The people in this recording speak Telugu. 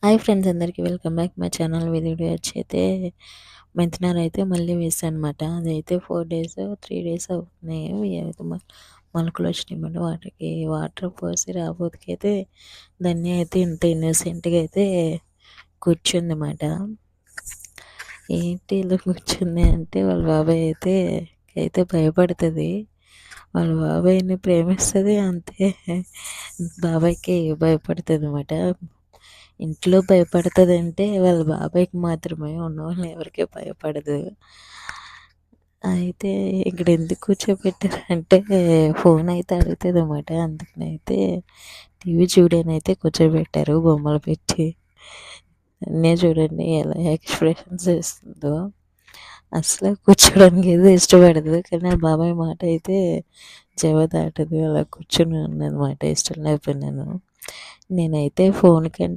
హాయ్ ఫ్రెండ్స్, అందరికీ welcome back my channel. Video వచ్చైతే మెంతినార అయితే మళ్ళీ వేసాను అనమాట. అదైతే 4 డేస్ 3 డేస్ అవుతున్నాయి. ఇవి అయితే మొలకలు వచ్చినాయన్నమాట. వాటికి వాటర్ పోసి రాబోతుకైతే ధనియా అయితే ఇంత ఇన్నోసెంట్గా అయితే కూర్చుందన్నమాట. ఏంటి ఇలా కూర్చుంది అంటే వాళ్ళ బాబాయ్ అయితే భయపడుతుంది. వాళ్ళ బాబాయ్ని ప్రేమిస్తుంది, అంతే బాబాయ్కి భయపడుతుంది అనమాట. ఇంట్లో భయపడుతుందంటే వాళ్ళ బాబాయ్కి మాత్రమే, ఉన్నవాళ్ళు ఎవరికీ భయపడదు. అయితే ఇక్కడ ఎందుకు కూర్చోబెట్టారంటే ఫోన్ అయితే అడుగుతుంది అనమాట. అందుకని అయితే టీవీ చూడని అయితే కూర్చోబెట్టారు బొమ్మలు పెట్టి. అన్నీ చూడండి ఎలా ఎక్స్ప్రెషన్స్ ఇస్తుందో. అసలు కూర్చోడానికి ఏదో ఇష్టపడదు, కానీ ఆ బాబాయ్ మాట అయితే దాటదు. అలా కూర్చొని ఉన్నదన్నమాట ఇష్టం లేకపోయినాను. నేనైతే ఫోన్ కంటే